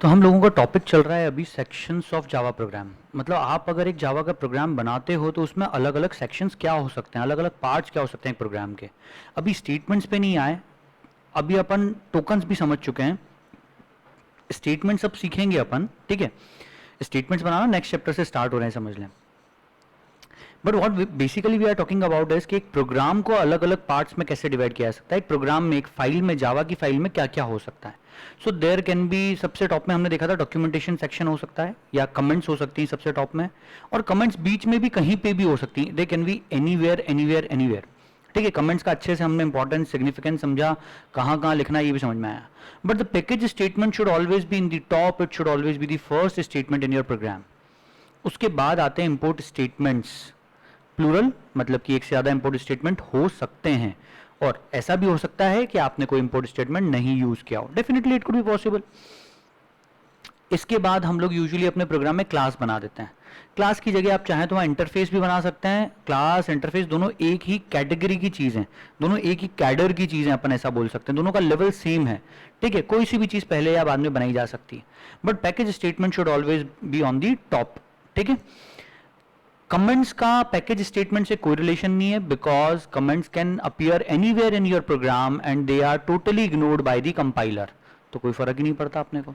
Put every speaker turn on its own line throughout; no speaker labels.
तो हम लोगों का टॉपिक चल रहा है अभी सेक्शंस ऑफ जावा प्रोग्राम। मतलब आप अगर एक जावा का प्रोग्राम बनाते हो तो उसमें अलग अलग सेक्शंस क्या हो सकते हैं, अलग अलग पार्ट्स क्या हो सकते हैं प्रोग्राम के। अभी स्टेटमेंट्स पे नहीं आए, अभी अपन टोकन्स भी समझ चुके हैं। स्टेटमेंट्स अब सीखेंगे अपन, ठीक है। स्टेटमेंट्स बनाना नेक्स्ट चैप्टर से स्टार्ट हो रहे हैं, समझ लें। But what basically we are talking about is कि एक प्रोग्राम को अलग अलग पार्ट्स में कैसे डिवाइड किया जा सकता है। एक प्रोग्राम में, एक फाइल में, जावा की फाइल में क्या क्या हो सकता है। सो देयर कैन बी, सबसे टॉप में हमने देखा था डॉक्यूमेंटेशन सेक्शन हो सकता है, या कमेंट्स हो सकती हैं सबसे टॉप में। और कमेंट्स बीच में भी कहीं पे भी हो सकती हैं, they can be anywhere anywhere anywhere. ठीक है, कमेंट्स का अच्छे से हमने इंपॉर्टेंस सिग्निफिकेंस समझा, कहाँ कहाँ लिखना है ये भी समझ में आया। But the package statement should always be in the top, it should always be the first statement in your program. उसके बाद आते हैं इंपोर्ट स्टेटमेंट्स, प्लूरल, मतलब कि एक से ज़्यादा इंपोर्ट स्टेटमेंट हो सकते हैं। और ऐसा भी हो सकता है कि आपने कोई इंपोर्ट स्टेटमेंट नहीं यूज किया हो, definitely it could be possible. इसके बाद हम लोग यूजुअली अपने प्रोग्राम में क्लास बना देते हैं। क्लास की जगह आप चाहें तो वहाँ इंटरफेस भी बना सकते हैं। क्लास इंटरफेस दोनों एक ही कैटेगरी की चीज़ हैं, दोनों एक ही कैडर की चीज़ें, अपन ऐसा बोल सकते हैं। दोनों का लेवल सेम है, ठीक है। कोई सी भी चीज़ पहले या बाद में बनाई जा सकती है, but package statement should always be on the top, ठीक है। कमेंट्स का पैकेज स्टेटमेंट से कोई रिलेशन नहीं है, because comments can appear anywhere in your program and they are totally ignored by the compiler, तो कोई फर्क ही नहीं पड़ता अपने को,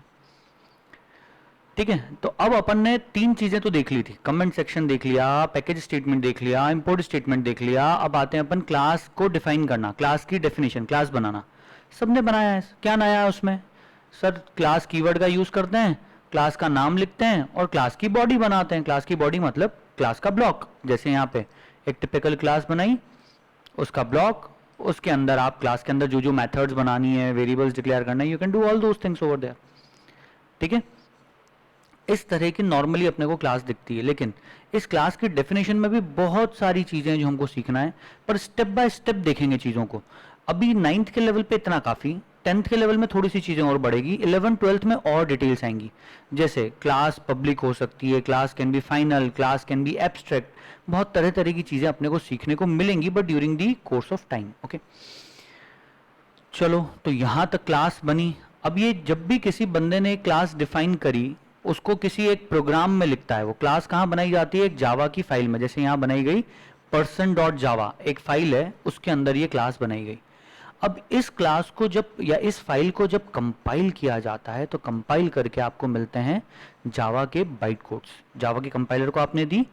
ठीक है। तो अब अपन ने तीन चीजें तो देख ली थी, कमेंट सेक्शन देख लिया, पैकेज स्टेटमेंट देख लिया, इंपोर्ट स्टेटमेंट देख लिया। अब आते हैं अपन क्लास को डिफाइन करना, क्लास की डेफिनेशन, क्लास बनाना। सबने बनाया है, क्या नया है उसमें? सर क्लास कीवर्ड का यूज करते हैं, क्लास का नाम लिखते हैं और क्लास की बॉडी बनाते हैं। क्लास की बॉडी मतलब क्लास का ब्लॉक, जैसे यहाँ पे एक टिपिकल क्लास बनाई, उसका ब्लॉक, उसके अंदर आप क्लास के अंदर जो जो मेथड्स बनानी है, वेरिएबल्स डिक्लेयर करना है, you can do all those things over there, ठीक है। इस तरह की नॉर्मली अपने को क्लास दिखती है, लेकिन इस क्लास की डेफिनेशन में भी बहुत सारी चीजें जो हमको सीखना है, पर स्टेप बाय स्टेप देखेंगे चीजों को। अभी 9th के लेवल पे इतना काफी, 10th के लेवल में थोड़ी सी चीजें और बढ़ेगी, 11 12th में और डिटेल्स आएंगी। जैसे क्लास पब्लिक हो सकती है, class can be final, class can be abstract, बहुत तरह तरह की चीजें अपने को सीखने को मिलेंगी, but during the course of time, okay. चलो, तो यहां तक क्लास बनी। अब ये जब भी किसी बंदे ने क्लास डिफाइन करी, उसको किसी एक प्रोग्राम में लिखता है। वो क्लास कहाँ बनाई जाती है? एक जावा की फाइल में, जैसे यहाँ बनाई गई person.java, एक फाइल है, उसके अंदर ये क्लास बनाई गई। अब इस क्लास को जब, या इस फाइल को जब कंपाइल किया जाता है, तो कंपाइल करके आपको मिलते हैं जावा के बाइट कोड्स। जावा के कंपाइलर को आपने दी,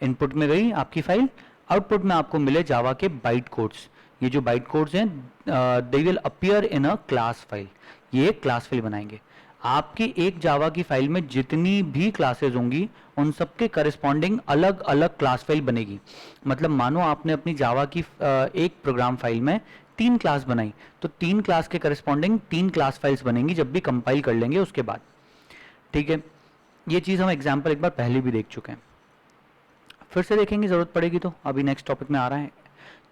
इनपुट में गई आपकी फाइल, आउटपुट में आपको मिले जावा के बाइट कोड्स। ये जो बाइट कोड्स हैं, they will appear in a class file. ये क्लास फाइल बनाएंगे। आपकी एक जावा की फाइल में जितनी भी क्लासेस होंगी, उन सबके करस्पॉन्डिंग अलग अलग क्लास फाइल बनेगी। मतलब मानो आपने अपनी जावा की एक प्रोग्राम फाइल में 3 क्लास बनाई, तो 3 क्लास के करस्पॉन्डिंग 3 क्लास फाइल्स बनेंगी जब भी कंपाइल कर लेंगे उसके बाद, ठीक है। ये चीज़ हम एग्जाम्पल एक बार पहले भी देख चुके हैं, फिर से देखेंगे जरूरत पड़ेगी तो। अभी नेक्स्ट टॉपिक में आ रहा है।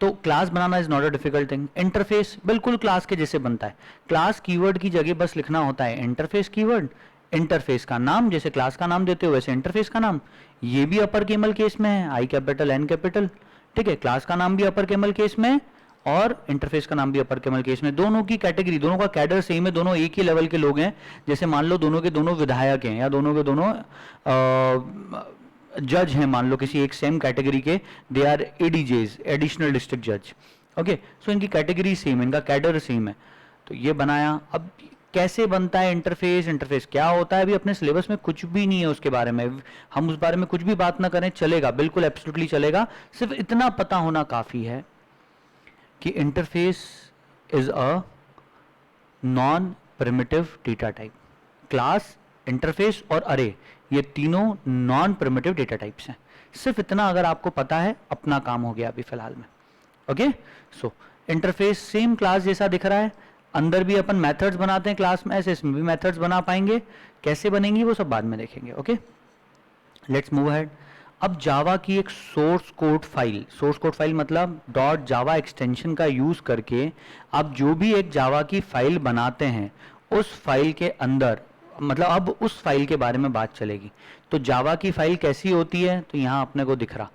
तो class banana is not a difficult thing. Interface बिल्कुल क्लास के जैसे बनता है। क्लास कीवर्ड की जगह बस लिखना होता है इंटरफेस कीवर्ड, इंटरफेस का नाम, जैसे क्लास का नाम देते हो वैसे इंटरफेस का नाम। ये भी अपर केमल केस में है, आई कैपिटल एन कैपिटल, ठीक है। क्लास का नाम भी अपर केमल केस में और इंटरफेस का नाम भी अपर केमल केस में। दोनों की कैटेगरी, दोनों का कैडर सेम है, दोनों एक ही लेवल के लोग हैं। जैसे मान लो दोनों के दोनों विधायक हैं, या दोनों के दोनों जज हैं, मान लो किसी एक सेम कैटेगरी के, दे आर एडीजेज, एडिशनल डिस्ट्रिक्ट जज, ओके। सो इनकी कैटेगरी सेम है, इनका कैडर सेम है। तो ये बनाया। अब कैसे बनता है इंटरफेस, इंटरफेस क्या होता है, अभी अपने सिलेबस में कुछ भी नहीं है उसके बारे में, हम उस बारे में कुछ भी बात ना करें, चलेगा, बिल्कुल एब्सोल्युटली चलेगा। सिर्फ इतना पता होना काफी है कि interface is a non primitive data type. Class, interface और अरे, ये तीनों नॉन प्रिमिटिव डेटा टाइप्स हैं। सिर्फ इतना अगर आपको पता है, अपना काम हो गया अभी फिलहाल में, ओके। सो इंटरफेस सेम क्लास जैसा दिख रहा है, अंदर भी अपन मेथड्स बनाते हैं क्लास में, ऐसे इसमें भी मेथड्स बना पाएंगे। कैसे बनेंगी वो सब बाद में देखेंगे, ओके। Let's move ahead. अब जावा की एक source code file, source code file मतलब डॉट जावा एक्सटेंशन का यूज करके आप जो भी एक जावा की फाइल बनाते हैं, उस फाइल के अंदर, मतलब अब उस फाइल के बारे में बात चलेगी। तो जावा की फाइल कैसी होती है, तो यहाँ अपने को दिख रहा,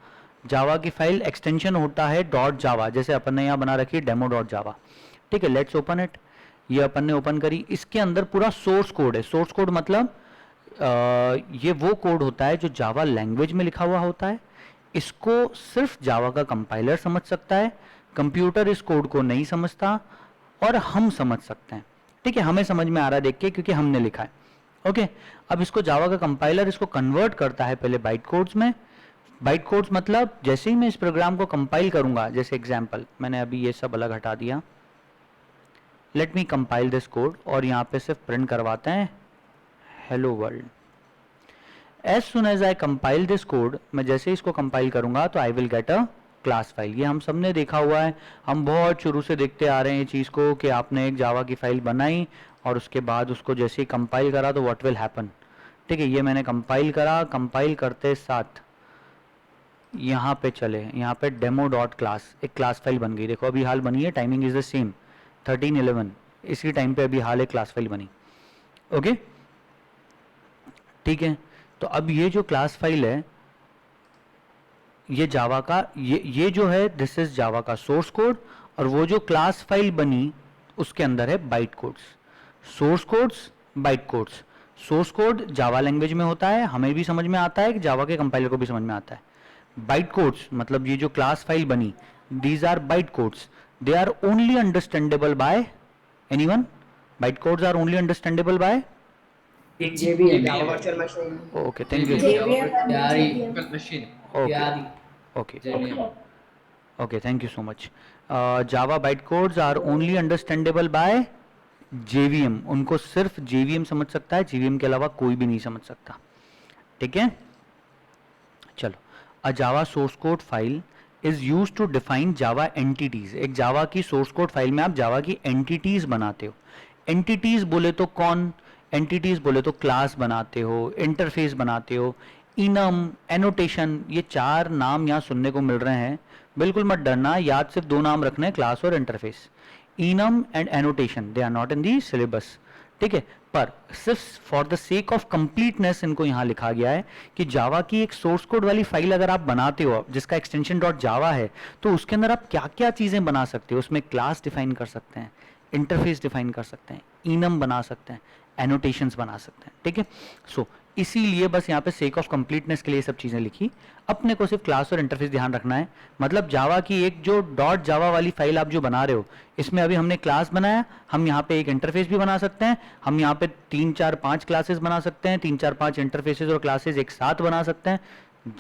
जावा की फाइल एक्सटेंशन होता है डॉट जावा, जैसे अपन ने यहाँ बना रखी है डेमो डॉट जावा, ठीक है। Let's open it. ये अपन ने ओपन करी, इसके अंदर पूरा सोर्स कोड है। सोर्स कोड मतलब ये वो कोड होता है जो जावा लैंग्वेज में लिखा हुआ होता है। इसको सिर्फ जावा का कंपाइलर समझ सकता है, कंप्यूटर इस कोड को नहीं समझता, और हम समझ सकते हैं। ठीक है, हमें समझ में आ रहा है देख के क्योंकि हमने लिखा है। ओके, अब इसको जावा का कंपाइलर इसको कन्वर्ट करता है पहले बाइट कोड्स में। बाइट कोड्स मतलब जैसे ही मैं इस प्रोग्राम को कंपाइल करूंगा, जैसे एग्जांपल मैंने अभी ये सब अलग हटा दिया, let me compile this code, और यहाँ पे सिर्फ प्रिंट करवाते हैं hello world. As soon as I compile this code, मैं जैसे इसको कंपाइल करूंगा तो I will get a class file. ये हम सबने देखा हुआ है, हम बहुत शुरू से देखते आ रहे हैं ये चीज़ को कि आपने एक जावा की फाइल बनाई और उसके बाद उसको जैसे ही कंपाइल करा तो व्हाट विल हैपन। ठीक है, ये मैंने कंपाइल करा, कंपाइल करते साथ यहाँ पे चले, यहाँ पे डेमो डॉट क्लास एक क्लास फाइल बन गई। देखो अभी हाल बनी है, टाइमिंग इज द सेम 13:11, इसी टाइम पे अभी हाल एक क्लास फाइल बनी। ओके ठीक है, तो अब ये जो क्लास फाइल है ये जावा का, ये जो है दिस इज जावा का सोर्स कोड, और वो जो क्लास फाइल बनी उसके अंदर है byte codes. Source codes, byte codes. Source code Java language में होता है, हमें भी समझ में आता है कि जावा के कंपाइलर को भी समझ में आता है। बाइट कोड्स मतलब ये जो क्लास फाइल बनी, these are byte codes, they are only understandable by anyone. Byte codes are only understandable by
JVM.
Java Virtual Machine.
okay, thank you.
JVM and
Java
JVM.
Virtual Machine.
Okay,
JRE.
okay,
JVM.
okay, thank you so much. Java bytecodes are only understandable by JVM। उनको सिर्फ JVM समझ सकता है, JVM के अलावा कोई भी नहीं समझ सकता। ठीक है, चलो। A Java source code file is used to define Java entities। एक जावा की सोर्स कोड फाइल में आप जावा की एंटिटीज बनाते हो। एंटिटीज बोले तो कौन, एंटिटीज बोले तो क्लास बनाते हो, इंटरफेस बनाते हो, इनम, एनोटेशन, ये चार नाम यहाँ सुनने को मिल रहे हैं। बिल्कुल मत डरना, याद सिर्फ दो नाम रखने हैं, क्लास और interface. Enum and annotation they are not in the syllabus. ठीक है, पर सिर्फ for the sake of completeness इनको यहाँ लिखा गया है कि जावा की एक सोर्स कोड वाली फाइल अगर आप बनाते हो जिसका एक्सटेंशन डॉट जावा है, तो उसके अंदर आप क्या क्या चीज़ें बना सकते हो। उसमें क्लास डिफाइन कर सकते हैं, इंटरफेस डिफाइन कर सकते हैं, इनम बना सकते हैं, एनोटेशंस बना सकते हैं। ठीक है, सो इसीलिए बस यहाँ पे सेक ऑफ कंप्लीटनेस के लिए सब चीज़ें लिखी। अपने को सिर्फ क्लास और इंटरफेस ध्यान रखना है। मतलब जावा की एक जो डॉट जावा वाली फाइल आप जो बना रहे हो, इसमें अभी हमने क्लास बनाया, हम यहाँ पे एक इंटरफेस भी बना सकते हैं, हम यहाँ पे 3 4 5 क्लासेस बना सकते हैं, 3 4 5 इंटरफेसेस और क्लासेस एक साथ बना सकते हैं,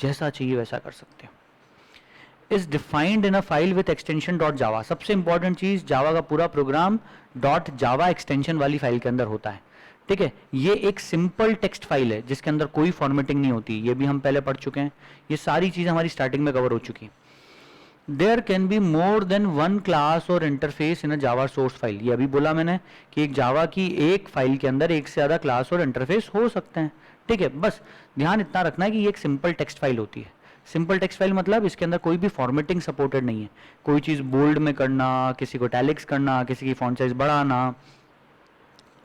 जैसा चाहिए वैसा कर सकते हो। Is defined in a file with extension dot जावा। सबसे इंपॉर्टेंट चीज, जावा का पूरा प्रोग्राम डॉट जावा एक्सटेंशन वाली फाइल के अंदर होता है। ठीक है, ये एक सिंपल टेक्स्ट फाइल है जिसके अंदर कोई फॉर्मेटिंग नहीं होती, ये भी हम पहले पढ़ चुके हैं, ये सारी चीजें हमारी स्टार्टिंग में कवर हो चुकी हैं। There can be more than one class और interface in a Java source file. ये अभी बोला मैंने कि एक जावा की एक फाइल के अंदर एक से ज्यादा क्लास और इंटरफेस हो सकते हैं। ठीक है, बस ध्यान इतना रखना है कि ये एक सिंपल टेक्स्ट फाइल होती है। सिंपल टेक्स्ट फाइल मतलब इसके अंदर कोई भी फॉर्मेटिंग सपोर्टेड नहीं है, कोई चीज़ बोल्ड में करना, किसी को इटैलिक्स करना, किसी की फॉन्ट साइज बढ़ाना,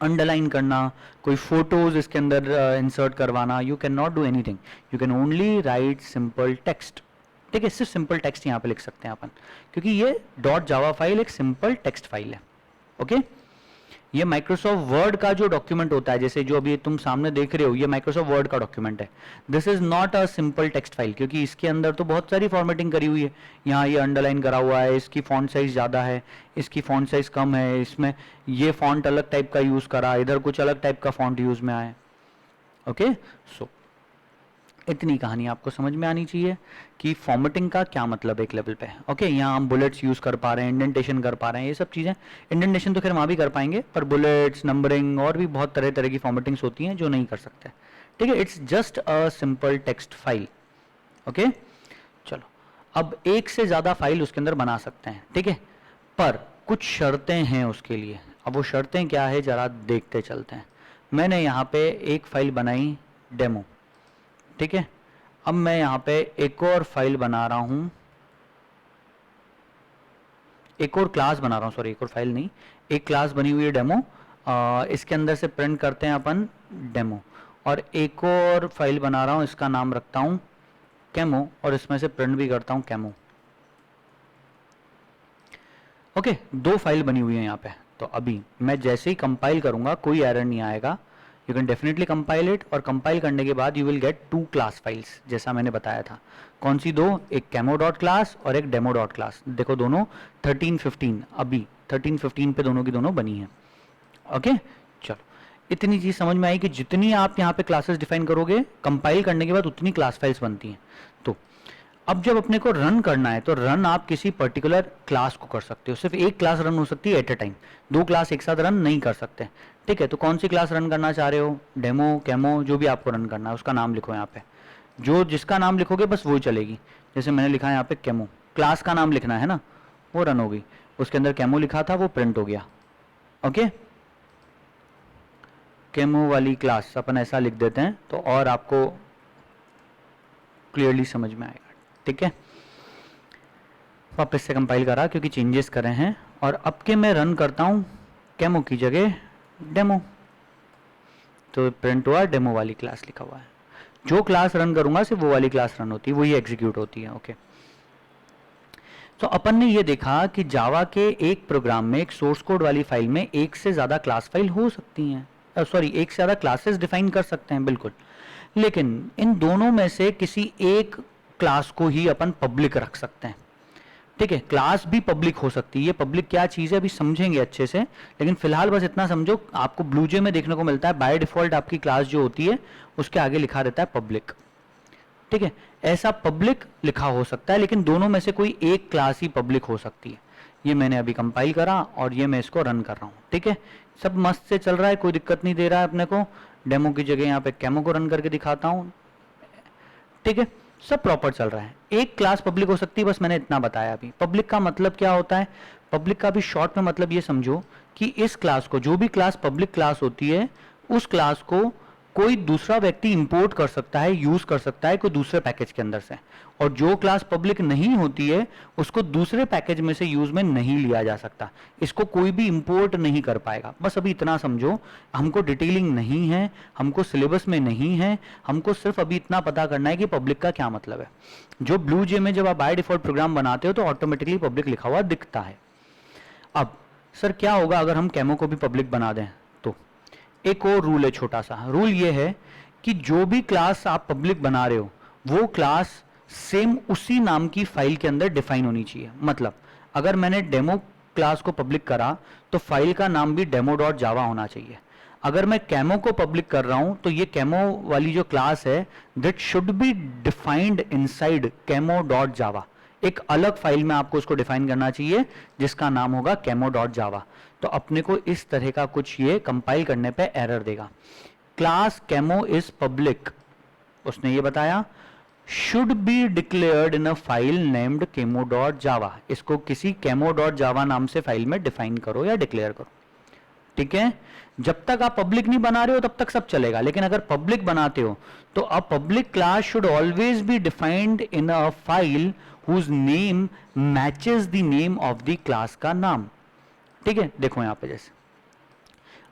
अंडरलाइन करना, कोई फोटोज इसके अंदर इंसर्ट करवाना, you can not do anything, you can only right simple text. ठीक है, सिर्फ सिंपल टेक्स्ट यहाँ पे लिख सकते हैं अपन, क्योंकि ये डॉट जावा फाइल एक सिंपल टेक्स्ट फाइल है। ओके, ये माइक्रोसॉफ्ट वर्ड का जो डॉक्यूमेंट होता है, जैसे जो अभी तुम सामने देख रहे हो, ये माइक्रोसॉफ्ट वर्ड का डॉक्यूमेंट है। This is not a simple text file, क्योंकि इसके अंदर तो बहुत सारी फॉर्मेटिंग करी हुई है। यहाँ ये अंडरलाइन करा हुआ है, इसकी फॉन्ट साइज ज़्यादा है, इसकी फॉन्ट साइज कम है, इसमें ये फॉन्ट अलग टाइप का यूज़ करा, इधर कुछ अलग टाइप का फॉन्ट यूज़ में आया। ओके, सो इतनी कहानी आपको समझ में आनी चाहिए कि फॉर्मेटिंग का क्या मतलब एक लेवल पे। ओके, यहाँ हम बुलेट्स यूज़ कर पा रहे हैं, इंडेंटेशन कर पा रहे हैं, ये सब चीज़ें। इंडेंटेशन तो खैर वहाँ भी कर पाएंगे, पर बुलेट्स, नंबरिंग और भी बहुत तरह तरह की फॉर्मेटिंग्स होती हैं जो नहीं कर सकते। ठीक है, it's just a simple text file. Okay, चलो, अब एक से ज़्यादा फाइल उसके अंदर बना सकते हैं। ठीक है, पर कुछ शर्तें हैं उसके लिए। अब वो शर्तें क्या है ज़रा देखते चलते हैं। मैंने यहाँ पे एक फाइल बनाई डेमो। ठीक है, अब मैं यहाँ पे एक और फाइल बना रहा हूँ, एक और क्लास बना रहा हूँ, सॉरी एक और फाइल नहीं, एक क्लास बनी हुई है डेमो। इसके अंदर से प्रिंट करते हैं अपन डेमो, और एक और फाइल बना रहा हूँ, इसका नाम रखता हूँ कैमो, और इसमें से प्रिंट भी करता हूँ कैमो। ओके, दो फाइल बनी हुई है यहाँ पे, तो अभी मैं जैसे ही कंपाइल करूंगा कोई एरर नहीं आएगा, you can definitely compile it, और कंपाइल करने के बाद you will get 2 class files जैसा मैंने बताया था। कौन सी दो? एक कैमो डॉट क्लास और एक डेमो डॉट क्लास। देखो दोनों 13-15, अभी 13-15 पे दोनों की दोनों बनी है। ओके चलो, इतनी चीज समझ में आई कि जितनी आप यहाँ पे क्लासेस डिफाइन करोगे कंपाइल करने के बाद उतनी क्लास फाइल्स बनती हैं। तो अब जब अपने को रन करना है तो रन आप किसी पर्टिकुलर क्लास को कर सकते हो, सिर्फ एक क्लास रन हो सकती है एट ए टाइम, 2 क्लास एक साथ रन नहीं कर सकते। ठीक है, तो कौन सी क्लास रन करना चाह रहे हो? डेमो, कैमो, जो भी आपको रन करना है उसका नाम लिखो यहाँ पे, जो जिसका नाम लिखोगे बस वो चलेगी। जैसे मैंने लिखा है यहाँ पे कैमो, क्लास का नाम लिखना है ना, वो रन होगी। उसके अंदर कैमो लिखा था वो प्रिंट हो गया। ओके, कैमो वाली क्लास अपन ऐसा लिख देते हैं तो और आपको क्लियरली समझ में आएगा। ठीक है, वापस से कंपाइल करा क्योंकि चेंजेस करे हैं, और अब के मैं रन करता हूँ कैमो की जगह डेमो, तो प्रिंट हुआ डेमो वाली क्लास लिखा हुआ है। जो क्लास रन करूंगा सिर्फ वो वाली क्लास रन होती है, वही एग्जीक्यूट होती है। ओके, तो अपन ने ये देखा कि जावा के एक प्रोग्राम में, एक सोर्स कोड वाली फाइल में एक से ज्यादा क्लास फाइल हो सकती हैं, सॉरी एक से ज्यादा क्लासेस डिफाइन कर सकते हैं, बिल्कुल। लेकिन इन दोनों में से किसी एक क्लास को ही अपन पब्लिक रख सकते हैं। ठीक है, क्लास भी पब्लिक हो सकती है। ये पब्लिक क्या चीज है अभी समझेंगे अच्छे से, लेकिन फिलहाल बस इतना समझो, आपको ब्लूजे में देखने को मिलता है बाय डिफॉल्ट आपकी क्लास जो होती है उसके आगे लिखा रहता है पब्लिक। ठीक है, ऐसा पब्लिक लिखा हो सकता है, लेकिन दोनों में से कोई एक क्लास ही पब्लिक हो सकती है। ये मैंने अभी कंपाइल करा और ये मैं इसको रन कर रहा हूँ। ठीक है, सब मस्त से चल रहा है, कोई दिक्कत नहीं दे रहा है अपने को। डेमो की जगह यहाँ पे कैमो को रन करके दिखाता हूँ। ठीक है, सब प्रॉपर चल रहा है। एक क्लास पब्लिक हो सकती है, बस मैंने इतना बताया अभी। पब्लिक का मतलब क्या होता है? पब्लिक का भी शॉर्ट में मतलब ये समझो कि इस क्लास को, जो भी क्लास पब्लिक क्लास होती है, उस क्लास को कोई दूसरा व्यक्ति इंपोर्ट कर सकता है, यूज कर सकता है कोई दूसरे पैकेज के अंदर से, और जो क्लास पब्लिक नहीं होती है उसको दूसरे पैकेज में से यूज में नहीं लिया जा सकता। इसको कोई भी इंपोर्ट नहीं कर पाएगा। बस अभी इतना समझो, हमको डिटेलिंग नहीं है, हमको सिलेबस में नहीं है, हमको सिर्फ अभी इतना पता करना है कि पब्लिक का क्या मतलब है। जो ब्लू जे में जब आप बाय डिफॉल्ट प्रोग्राम बनाते हो तो ऑटोमेटिकली पब्लिक लिखा हुआ दिखता है। अब सर क्या होगा अगर हम कैमो को भी पब्लिक बना दें? तो एक और रूल है, छोटा सा रूल ये है कि जो भी क्लास आप पब्लिक बना रहे हो वो क्लास सेम उसी नाम की फाइल के अंदर डिफाइन होनी चाहिए। मतलब अगर मैंने डेमो क्लास को पब्लिक करा तो फाइल का नाम भी डेमो डॉट जावा होना चाहिए। अगर मैं कैमो को पब्लिक कर रहा हूं तो ये कैमो वाली जो क्लास है that should be defined inside camo dot जावा। एक अलग फाइल में आपको उसको डिफाइन करना चाहिए जिसका नाम होगा कैमो डॉट जावा। तो अपने को इस तरह का कुछ ये कंपाइल करने पे एरर देगा। क्लास कैमो इज पब्लिक, उसने ये बताया, should be declared in a file named camo dot जावा। इसको किसी कैमो डॉट जावा नाम से फाइल में डिफाइन करो या डिक्लेयर करो। ठीक है, जब तक आप पब्लिक नहीं बना रहे हो तब तक सब चलेगा, लेकिन अगर पब्लिक बनाते हो तो a public class should always be defined in a file whose name matches the name of the class का नाम। ठीक है, देखो यहां पे जैसे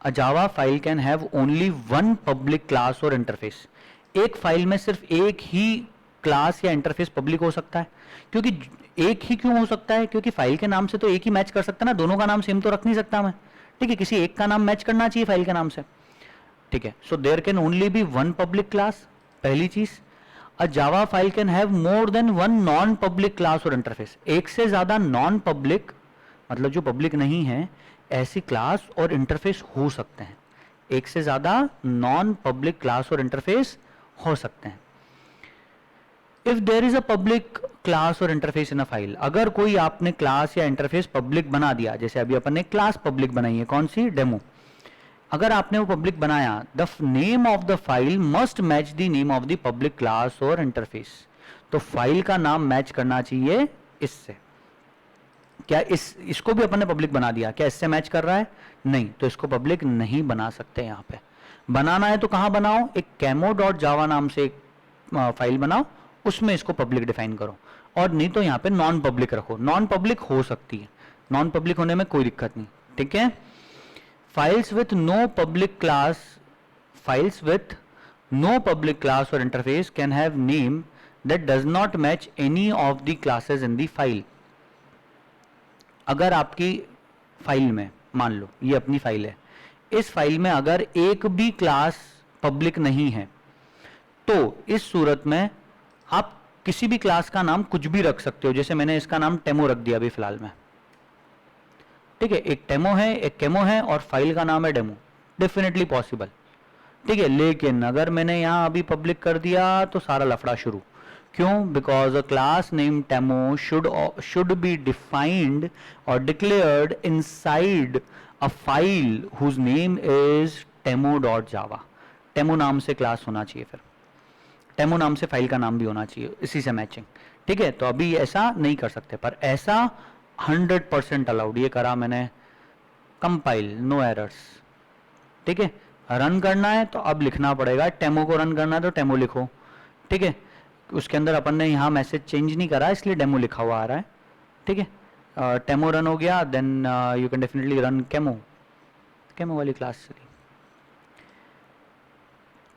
a Java file can have only one public class और इंटरफेस। एक फाइल में सिर्फ एक ही क्लास या इंटरफेस पब्लिक हो सकता है। क्योंकि एक ही क्यों हो सकता है? क्योंकि फाइल के नाम से तो एक ही मैच कर सकता है ना, दोनों का नाम सेम तो रख नहीं सकता मैं। ठीक है, किसी एक का नाम मैच करना चाहिए फाइल के नाम से। ठीक है, so there can only be one public class, पहली चीज। A Java file can have more than one non public class और इंटरफेस। एक से ज्यादा नॉन पब्लिक मतलब जो पब्लिक नहीं है ऐसी क्लास और इंटरफेस हो सकते हैं। एक से ज्यादा नॉन पब्लिक क्लास और इंटरफेस हो सकते हैं। If there is a public class और इंटरफेस इन अ फाइल, अगर कोई आपने क्लास या इंटरफेस पब्लिक बना दिया, जैसे अभी अपन ने क्लास पब्लिक बनाई है, कौन सी? डेमो। अगर आपने वो पब्लिक बनाया, the name of the file must match the name of the public class और इंटरफेस। तो फाइल का नाम मैच करना चाहिए इससे। क्या इसको भी अपन ने पब्लिक बना दिया, क्या इससे मैच कर रहा है? नहीं, तो इसको पब्लिक नहीं बना सकते। यहां पे बनाना है तो कहां बनाओ? एक कैमो डॉट जावा नाम से एक फाइल बनाओ, उसमें इसको पब्लिक डिफाइन करो, और नहीं तो यहां पे नॉन पब्लिक रखो। नॉन पब्लिक हो सकती है, नॉन पब्लिक होने में कोई दिक्कत नहीं। ठीक है, files with no public class, files with no public class और interface can have name that does not match any of the classes in the file. अगर आपकी फाइल में मान लो ये अपनी फाइल है, इस फाइल में अगर एक भी क्लास पब्लिक नहीं है तो इस सूरत में आप किसी भी क्लास का नाम कुछ भी रख सकते हो। जैसे मैंने इसका नाम टेमो रख दिया अभी फिलहाल में, ठीक है, एक टेमो है, एक केमो है और फाइल का नाम है डेमो, डेफिनेटली पॉसिबल, ठीक है। लेकिन अगर मैंने यहाँ अभी पब्लिक कर दिया तो सारा लफड़ा शुरू। क्यों? Because a class name demo should be defined और declared inside a file whose name is demo dot Java. Demo नाम से क्लास होना चाहिए, फिर टेमो नाम से फाइल का नाम भी होना चाहिए, इसी से मैचिंग, ठीक है। तो अभी ऐसा नहीं कर सकते, पर ऐसा 100% अलाउड, ये करा मैंने, कंपाइल, नो एरर्स, ठीक है। रन करना है तो अब लिखना पड़ेगा, टेमो को रन करना है तो टेमो लिखो, ठीक है। उसके अंदर अपन ने यहाँ मैसेज चेंज नहीं करा इसलिए डेमो लिखा हुआ आ रहा है, ठीक है। टेमो रन हो गया, then you can definitely run केमो, केमो वाली क्लास से,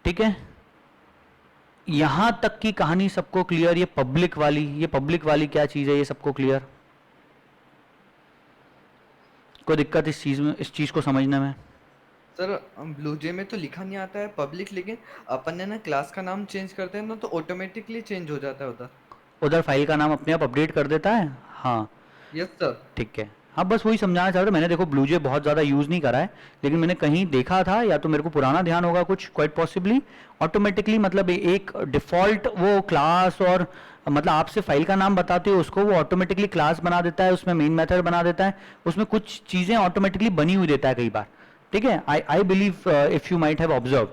ठीक है। यहां तक की कहानी सबको क्लियर? ये पब्लिक वाली क्या चीज है, ये सबको क्लियर? कोई दिक्कत इस चीज में, इस चीज को समझने में?
सर ब्लूजे में तो लिखा नहीं आता है पब्लिक, लेकिन अपन ने ना क्लास का नाम चेंज करते हैं ना तो ऑटोमेटिकली चेंज हो जाता है उधर।
उधर फाइल का नाम अपने आप अपडेट कर देता है, हाँ,
यस सर।
ठीक है। हाँ, बस वही समझाना चाह रहा था। मैंने देखो ब्लूजे बहुत ज़्यादा यूज़ नहीं करा है, लेकिन मैंने कहीं देखा था, या तो मेरे को पुराना ध्यान होगा कुछ, क्वाइट पॉसिबली ऑटोमेटिकली, मतलब एक डिफ़ॉल्ट वो क्लास, और मतलब आपसे फाइल का नाम बताते हो उसको, वो ऑटोमेटिकली क्लास बना देता है, उसमें मेन मेथड बना देता है, उसमें कुछ चीज़ें ऑटोमेटिकली बनी हुई देता है कई बार, ठीक है। I believe if you might have observe.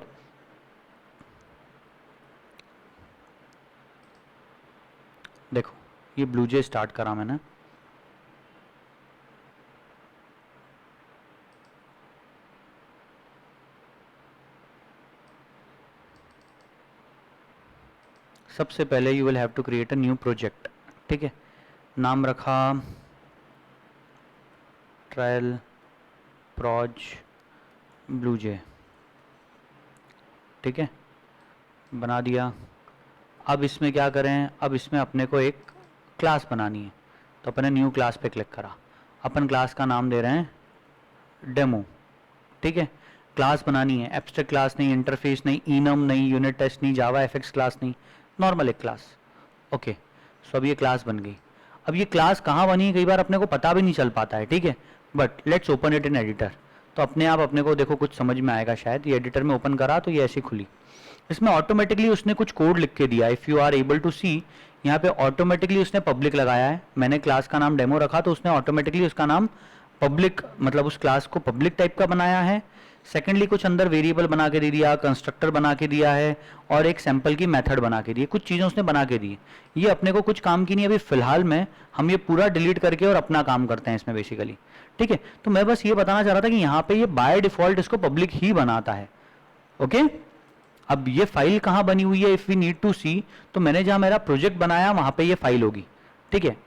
देखो ये ब्लूजे स्टार्ट करा मैंने, सबसे पहले you will have to create a new project, ठीक है। नाम रखा ट्रायल प्रोज ब्लूजे, ठीक है, बना दिया। अब इसमें क्या करें, अब इसमें अपने को एक क्लास बनानी है, तो अपने न्यू क्लास पे क्लिक करा। अपन क्लास का नाम दे रहे हैं डेमो, ठीक है। क्लास बनानी है, एब्स्ट्रैक्ट क्लास नहीं, इंटरफेस नहीं, इनम नहीं, यूनिट टेस्ट नहीं, जावा एफएक्स क्लास नहीं, नॉर्मल एक क्लास, ओके। सो अब ये क्लास बन गई। अब ये क्लास कहाँ बनी है कई बार अपने को पता भी नहीं चल पाता है, ठीक है, but let's open it in editor. तो अपने आप अपने को देखो कुछ समझ में आएगा शायद। ये एडिटर में ओपन करा तो ये ऐसी खुली, इसमें ऑटोमेटिकली उसने कुछ कोड लिख के दिया, if you are able to see, यहाँ पे ऑटोमेटिकली उसने पब्लिक लगाया है। मैंने क्लास का नाम डेमो रखा तो उसने ऑटोमेटिकली उसका नाम पब्लिक, मतलब उस क्लास को पब्लिक टाइप का बनाया है। सेकेंडली कुछ अंदर वेरिएबल बना के दे दिया, कंस्ट्रक्टर बना के दिया है, और एक सैंपल की मेथड बना के दी है, कुछ चीज़ें उसने बना के दी। ये अपने को कुछ काम की नहीं अभी फिलहाल में, हम ये पूरा डिलीट करके और अपना काम करते हैं इसमें बेसिकली, ठीक है। तो मैं बस ये बताना चाह रहा था कि यहाँ पे ये बाय डिफॉल्ट इसको पब्लिक ही बनाता है, ओके। अब ये फाइल कहाँ बनी हुई है, इफ़ वी नीड टू सी, तो मैंने जहाँ मेरा प्रोजेक्ट बनाया वहाँ पे ये फाइल होगी, ठीक है।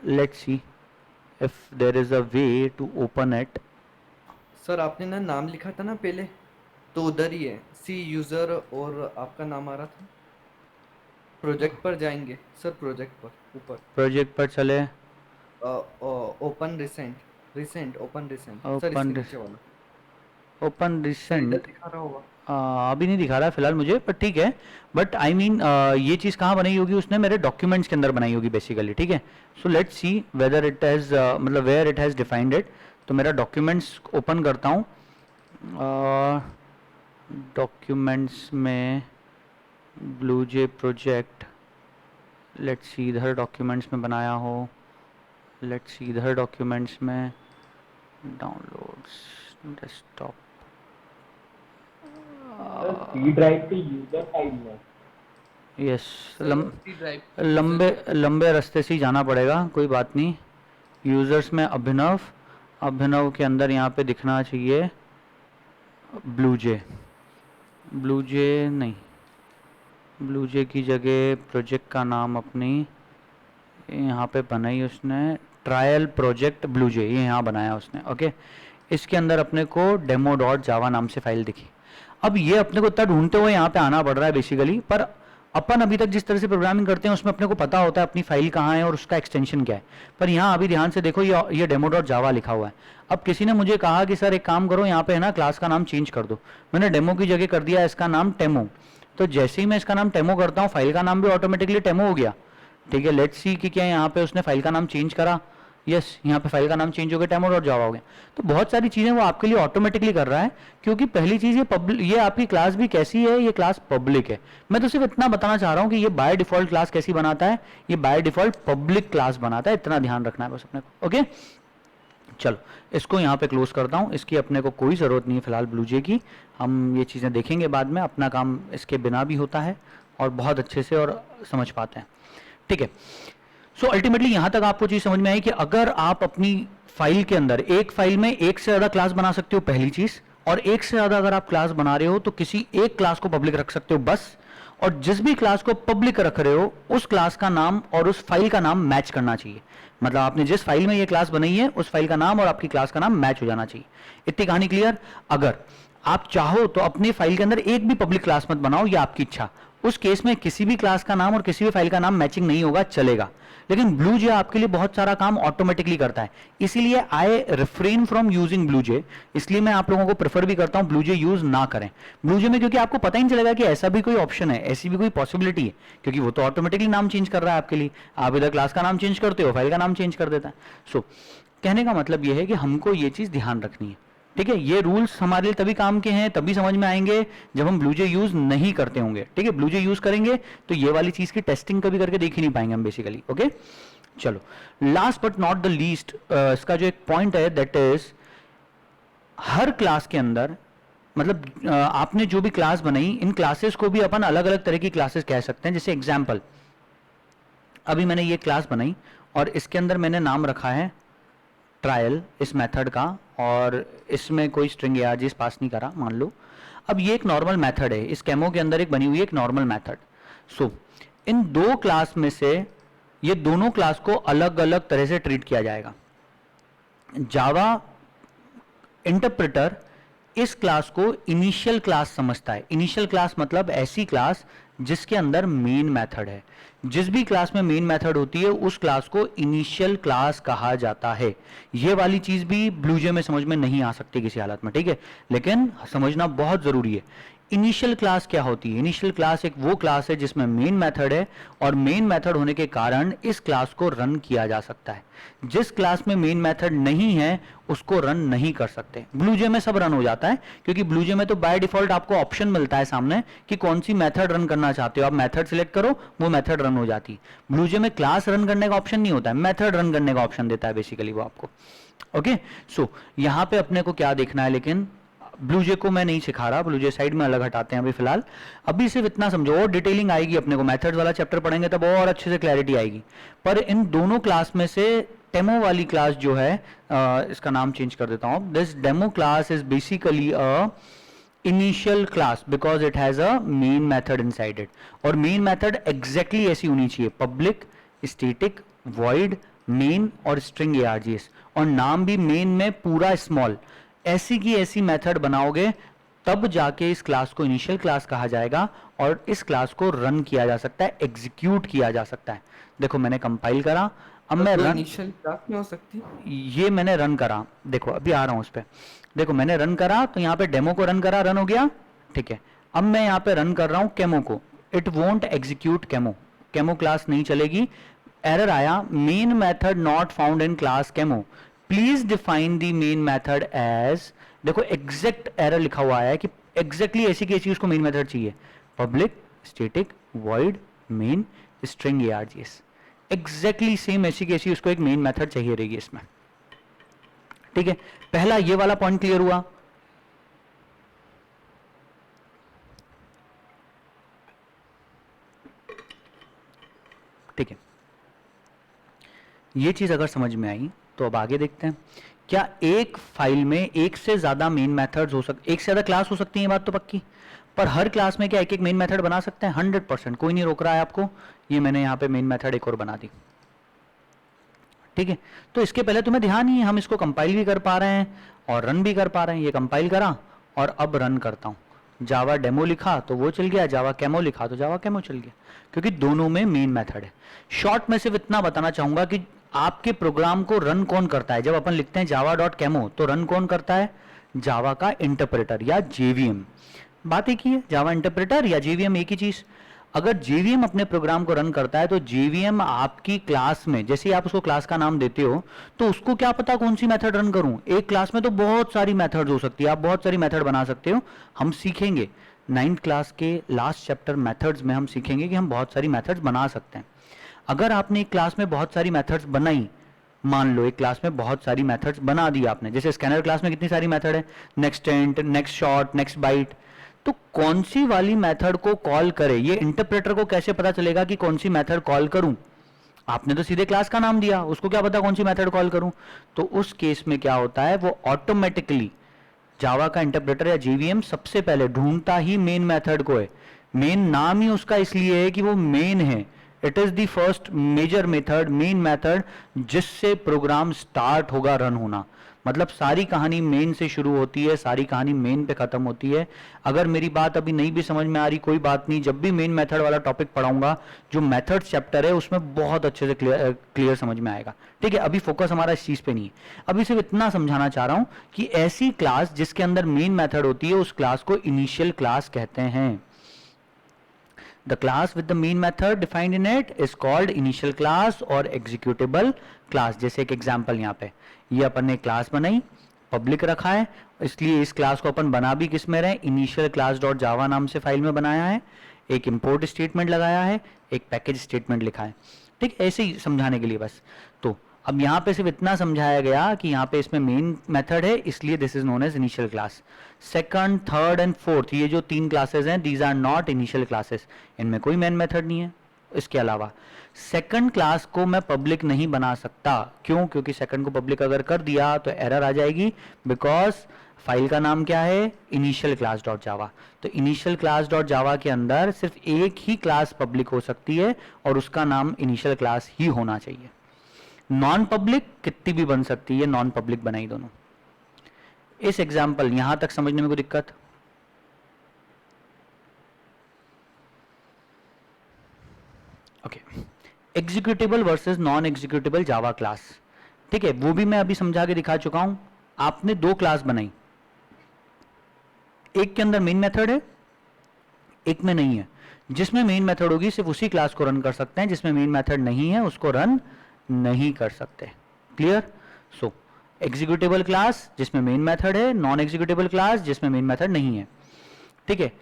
Let's see if there is a way to open it.
Sir आपने ना नाम लिखा था ना पहले, तो उधर ही है सी यूजर और आपका नाम आ रहा था। प्रोजेक्ट पर जाएंगे सर, प्रोजेक्ट पर ऊपर
प्रोजेक्ट पर चले,
open recent open recent sir, इसके
ओपन
नीचे वाला
ओपन
सर, इधर
रिसेंट।
दिखा रहा होगा।
अभी नहीं दिखा रहा है फिलहाल मुझे, पर ठीक है। बट आई मीन ये चीज़ कहाँ बनाई होगी उसने, मेरे डॉक्यूमेंट्स के अंदर बनाई होगी बेसिकली, ठीक है। So let's see whether it has, मतलब where it has defined it. तो मेरा डॉक्यूमेंट्स ओपन करता हूँ, डॉक्यूमेंट्स में ब्लूजे प्रोजेक्ट, लेट्स सी इधर डॉक्यूमेंट्स में बनाया हो, लेट्स सी इधर डॉक्यूमेंट्स में, डाउनलोड्स, डेस्कटॉप,
सी ड्राइव की यूजर फाइल में।
यस,
सर सी ड्राइव
लंबे लंबे रास्ते से ही जाना पड़ेगा, कोई बात नहीं। यूज़र्स में अभिनव, अभिनव के अंदर यहाँ पे दिखना चाहिए ब्लूजे, ब्लूजे नहीं, ब्लूजे की जगह प्रोजेक्ट का नाम अपनी यहाँ पे बनाई उसने, ट्रायल प्रोजेक्ट ब्लूजे, ये यहाँ बनाया उसने, ओके। इसके अंदर अपने को डेमो डॉट जावा नाम से फाइल दिखी। अब ये अपने को इतना ढूंढते हुए यहाँ पे आना पड़ रहा है बेसिकली, पर अपन अभी तक जिस तरह से प्रोग्रामिंग करते हैं उसमें अपने को पता होता है अपनी फाइल कहाँ है और उसका एक्सटेंशन क्या है, पर यहाँ अभी ध्यान से देखो ये डेमो डॉट जावा लिखा हुआ है। अब किसी ने मुझे कहा कि सर एक काम करो, यहाँ पे है ना क्लास का नाम चेंज कर दो, मैंने डेमो की जगह कर दिया इसका नाम टेमो। तो जैसे ही मैं इसका नाम टेमो करता हूँ फाइल का नाम भी ऑटोमेटिकली टेमो हो गया। ठीक है, लेट्स सी कि क्या यहाँ पे उसने फाइल का नाम चेंज करा। यस, यहाँ पे फाइल का नाम चेंज हो गया, टेमो डॉट जावा हो गया। तो बहुत सारी चीजें वो आपके लिए ऑटोमेटिकली कर रहा है, क्योंकि पहली चीज ये आपकी क्लास भी कैसी है, ये क्लास पब्लिक है। मैं तो सिर्फ इतना बताना चाह रहा हूँ कि ये बाय डिफॉल्ट क्लास कैसी बनाता है, ये बाय डिफॉल्ट पब्लिक क्लास बनाता है, इतना ध्यान रखना है बस अपने को। ओके, चलो इसको यहाँ पे क्लोज करता हूँ, इसकी अपने को कोई ज़रूरत नहीं है फिलहाल ब्लूजे की, हम ये चीज़ें देखेंगे बाद में, अपना काम इसके बिना भी होता है और बहुत अच्छे से और समझ पाते हैं। ठीक है, सो अल्टीमेटली यहाँ तक आपको चीज़ समझ में आई कि अगर आप अपनी फाइल के अंदर एक फाइल में एक से ज़्यादा क्लास बना सकते हो पहली चीज़, और एक से ज़्यादा अगर आप क्लास बना रहे हो तो किसी एक क्लास को पब्लिक रख सकते हो बस, और जिस भी क्लास को पब्लिक रख रहे हो उस क्लास का नाम और उस फाइल का नाम मैच करना चाहिए। मतलब आपने जिस फाइल में ये क्लास बनाई है उस फाइल का नाम और आपकी क्लास का नाम मैच हो जाना चाहिए। इतनी कहानी क्लियर। अगर आप चाहो तो अपनी फाइल के अंदर एक भी पब्लिक क्लास मत बनाओ, ये आपकी इच्छा, उस केस में किसी भी क्लास का नाम और किसी भी फाइल का नाम मैचिंग नहीं होगा, चलेगा। लेकिन ब्लूजे आपके लिए बहुत सारा काम ऑटोमेटिकली करता है, इसीलिए आई रिफ्रेन फ्रॉम यूजिंग ब्लूजे। इसलिए मैं आप लोगों को प्रेफर भी करता हूं ब्लूजे यूज ना करें ब्लूजे में, क्योंकि आपको पता ही नहीं चलेगा कि ऐसा भी कोई ऑप्शन है, ऐसी भी कोई पॉसिबिलिटी है, क्योंकि वो तो ऑटोमेटिकली नाम चेंज कर रहा है आपके लिए। आप इधर क्लास का नाम चेंज करते हो, फाइल का नाम चेंज कर देता है। सो कहने का मतलब यह है कि हमको ये चीज ध्यान रखनी है। ठीक है, ये रूल्स हमारे लिए तभी काम के हैं, तभी समझ में आएंगे जब हम ब्लूजे यूज नहीं करते होंगे। ठीक है, ब्लूजे यूज करेंगे तो ये वाली चीज की टेस्टिंग कभी करके देख ही नहीं पाएंगे हम बेसिकली। ओके, चलो last but not the least, इसका जो एक पॉइंट है दैट इज हर क्लास के अंदर, मतलब आपने जो भी क्लास बनाई इन क्लासेस को भी अपन अलग अलग तरह की क्लासेस कह सकते हैं। जैसे एग्जाम्पल, अभी मैंने ये क्लास बनाई और इसके अंदर मैंने नाम रखा है ट्रायल इस मेथड का, और इसमें कोई स्ट्रिंग आरजीएस पास नहीं करा मान लो। अब ये एक नॉर्मल मेथड है, इस कैमो के अंदर एक बनी हुई है एक नॉर्मल मेथड। सो इन दो क्लास में से ये दोनों क्लास को अलग अलग तरह से ट्रीट किया जाएगा। जावा इंटरप्रेटर इस क्लास को इनिशियल क्लास समझता है। इनिशियल क्लास मतलब ऐसी क्लास जिसके अंदर मेन मेथड है। जिस भी क्लास में मेन मेथड होती है उस क्लास को इनिशियल क्लास कहा जाता है। ये वाली चीज भी ब्लूजे में समझ में नहीं आ सकती किसी हालत में, ठीक है, लेकिन समझना बहुत जरूरी है। इनिशियल क्लास क्या होती है? इनिशियल क्लास एक वो क्लास है जिसमें मेन मेथड है और मेन मेथड होने के कारण इस क्लास को रन किया जा सकता है। जिस क्लास में मेन मेथड नहीं है उसको रन नहीं कर सकते। ब्लूजे में सब रन हो जाता है, क्योंकि ब्लूजे में तो बाय डिफॉल्ट आपको ऑप्शन मिलता है सामने कि कौन सी मेथड रन करना चाहते हो, आप मेथड सिलेक्ट करो वो मेथड रन हो जाती है। ब्लूजे में क्लास रन करने का ऑप्शन नहीं होता है, मेथड रन करने का ऑप्शन देता है बेसिकली वो आपको। ओके, सो यहां पे अपने को क्या देखना है, लेकिन ब्लूजे को मैं नहीं सिखा रहा, ब्लूजे साइड में अलग हटाते हैं अभी फिलहाल। अभी सिर्फ इतना समझो, और डिटेलिंग आएगी अपने को, मेथड्स वाला चैप्टर पढ़ेंगे तब और अच्छे से क्लैरिटी आएगी। पर इन दोनों क्लास में से डेमो वाली क्लास जो है, इसका नाम चेंज कर देता हूं, this demo class is basically a initial class because it has a main method inside it. और मेन मेथड एग्जैक्टली ऐसी होनी चाहिए, पब्लिक, स्टैटिक, वॉइड, मेन और स्ट्रिंग आरजीएस, और नाम भी मेन में पूरा स्मॉल। ऐसी की ऐसी मेथड बनाओगे तब जाके इस क्लास को इनिशियल क्लास कहा जाएगा और इस क्लास को रन किया जा सकता है, एग्जीक्यूट किया जा सकता है। देखो मैंने कंपाइल करा, अब मैं रन,
इनिशियल क्लास में हो सकती है,
ये मैंने रन करा, देखो अभी आ रहा हूं उस पर। देखो मैंने रन करा तो यहाँ पे डेमो को रन करा, रन हो गया, ठीक है। अब मैं यहाँ पे रन कर रहा हूं कैमो को, इट वोंट एग्जीक्यूट कैमो, कैमो क्लास नहीं चलेगी। एरर आया, main method not found in class कैमो, please define the main method as. देखो एग्जैक्ट एरर लिखा हुआ है कि एग्जैक्टली ऐसी की ऐसी उसको मेन मेथड चाहिए, public, static, void, main, string args, exactly same ऐसी की ऐसी उसको एक मेन मेथड चाहिए रहेगी इसमें। ठीक है, पहला ये वाला पॉइंट क्लियर हुआ। ठीक है, ये चीज अगर समझ में आई तो अब आगे देखते हैं। क्या एक फाइल में एक से ज्यादा मेन मेथड्स हो सकते, एक से ज्यादा क्लास हो सकती है, बात तो पक्की, पर हर क्लास में क्या एक एक मेन मेथड बना सकते हैं? 100%, कोई नहीं रोक रहा है आपको। ये मैंने यहाँ पे मेन मेथड एक और बना दी, ठीक है। तो इसके पहले तुम्हें ध्यान ही है, हम इसको कंपाइल भी कर पा रहे हैं और रन भी कर पा रहे हैं। ये कंपाइल करा और अब रन करता हूं, जावा डेमो लिखा तो वो चल गया, जावा कैमो लिखा तो जावा कैमो चल गया, क्योंकि दोनों में मेन मेथड है। शॉर्ट में सिर्फ इतना बताना चाहूंगा कि आपके प्रोग्राम को रन कौन करता है। जब अपन लिखते हैं जावा डॉट कैमो तो रन कौन करता है, जावा का इंटरप्रेटर या जेवीएम। बात एक ही है, जावा इंटरप्रेटर या जेवीएम एक ही चीज। अगर जेवीएम अपने प्रोग्राम को रन करता है तो जेवीएम आपकी क्लास में, जैसे ही आप उसको क्लास का नाम देते हो तो उसको क्या पता कौन सी मेथड रन करूं। एक क्लास में तो बहुत सारी मेथड्स हो सकती है, आप बहुत सारी मेथड बना सकते हो। हम सीखेंगे 9th क्लास के लास्ट चैप्टर मेथड्स में, हम सीखेंगे कि हम बहुत सारी मेथड्स बना सकते हैं। अगर आपने एक क्लास में बहुत सारी मेथड्स बनाई, मान लो एक क्लास में बहुत सारी मेथड्स बना दी आपने, जैसे स्कैनर क्लास में कितनी सारी मेथड है, next int, next short, next byte, तो कौन सी वाली मेथड को कॉल करे, ये इंटरप्रेटर को कैसे पता चलेगा कि कौन सी मेथड कॉल करूं। आपने तो सीधे क्लास का नाम दिया, उसको क्या पता कौन सी मेथड कॉल करूं। तो उस केस में क्या होता है, वो ऑटोमेटिकली जावा का इंटरप्रेटर या जेवीएम सबसे पहले ढूंढता ही मेन मेथड को है। मेन नाम ही उसका इसलिए है कि वो मेन है। It is the first major method, main method, जिससे प्रोग्राम स्टार्ट होगा रन होना। मतलब सारी कहानी मेन से शुरू होती है, सारी कहानी मेन पे खत्म होती है। अगर मेरी बात अभी नहीं भी समझ में आ रही, कोई बात नहीं, जब भी मेन मेथड वाला टॉपिक पढ़ाऊंगा, जो मेथड चैप्टर है उसमें बहुत अच्छे से क्लियर समझ में आएगा। ठीक है, अभी फोकस हमारा इस चीज पे नहीं है। अभी सिर्फ इतना समझाना चाह रहा हूं कि ऐसी क्लास जिसके अंदर मेन मेथड होती है उस क्लास को इनिशियल क्लास कहते हैं। The class with the main method defined in it is called initial class और executable class। जैसे एक एग्जांपल यहाँ पे, ये अपन ने क्लास बनाई, पब्लिक रखा है, इसलिए इस क्लास को अपन बना भी किस में रहे, इनिशियल क्लास डॉट जावा नाम से फाइल में बनाया है, एक इंपोर्ट स्टेटमेंट लगाया है, एक पैकेज स्टेटमेंट लिखा है। ठीक, ऐसे ही समझाने के लिए बस। तो अब यहाँ पे सिर्फ इतना समझाया गया कि यहाँ पे इसमें मेन मेथड है, इसलिए this is known as initial class. Second, third and fourth, ये जो 3 क्लासेस हैं, these are not initial classes, इनमें कोई मेन मेथड नहीं है। इसके अलावा सेकंड क्लास को मैं पब्लिक नहीं बना सकता। क्यों? क्योंकि सेकंड को पब्लिक अगर कर दिया तो एरर आ जाएगी, बिकॉज फाइल का नाम क्या है, इनिशियल क्लास डॉट जावा। तो इनिशियल क्लास डॉट जावा के अंदर सिर्फ एक ही क्लास पब्लिक हो सकती है और उसका नाम इनिशियल क्लास ही होना चाहिए। नॉन पब्लिक कितनी भी बन सकती है, नॉन पब्लिक बनाई दोनों। इस एग्जाम्पल यहां तक समझने में कोई दिक्कत? Okay, executable versus non executable Java class. ठीक है, वो भी मैं अभी समझा के दिखा चुका हूं। आपने 2 क्लास बनाई, एक के अंदर मेन मेथड है, एक में नहीं है। जिसमें मेन मेथड होगी सिर्फ उसी क्लास को रन कर सकते हैं, जिसमें मेन मेथड नहीं है उसको रन नहीं कर सकते। क्लियर? सो एग्जीक्यूटेबल क्लास जिसमें मेन मेथड है, नॉन एग्जीक्यूटेबल क्लास जिसमें मेन मेथड नहीं है। ठीक है,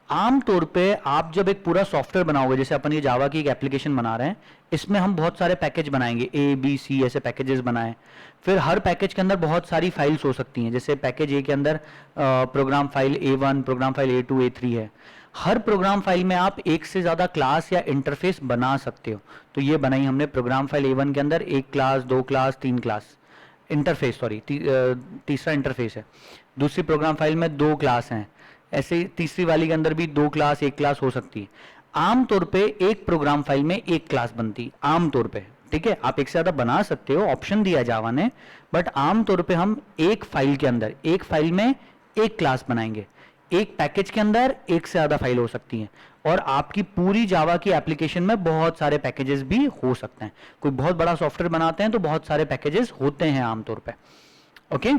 आमतौर पे आप जब एक पूरा सॉफ्टवेयर बनाओगे, जैसे अपन ये जावा की एक एप्लीकेशन बना रहे हैं, इसमें हम बहुत सारे पैकेज बनाएंगे, ए बी सी ऐसे पैकेजेस बनाए। फिर हर पैकेज के अंदर बहुत सारी फाइल्स हो सकती हैं। जैसे पैकेज ए के अंदर program file A1, program file A2, A3 है। हर प्रोग्राम फाइल में आप एक से ज्यादा क्लास या इंटरफेस बना सकते हो। तो ये बनाई हमने प्रोग्राम फाइल A1 के अंदर 1 class, 2 class, 3 class interface, sorry तीसरा इंटरफेस है। दूसरी प्रोग्राम फाइल में 2 क्लास हैं, ऐसे तीसरी वाली के अंदर भी 2 क्लास, 1 क्लास हो सकती है। आमतौर पे एक प्रोग्राम फाइल में 1 क्लास बनती है आमतौर पे। ठीक है, आप एक से ज्यादा बना सकते हो, ऑप्शन दिया जावा ने, बट आमतौर पे हम एक फाइल के अंदर, एक फाइल में 1 क्लास बनाएंगे। एक पैकेज के अंदर एक से ज्यादा फाइल हो सकती हैं, और आपकी पूरी जावा की एप्लीकेशन में बहुत सारे पैकेजेस भी हो सकते हैं। कोई बहुत बड़ा सॉफ्टवेयर बनाते हैं तो बहुत सारे पैकेजेस होते हैं आमतौर पे। ओके,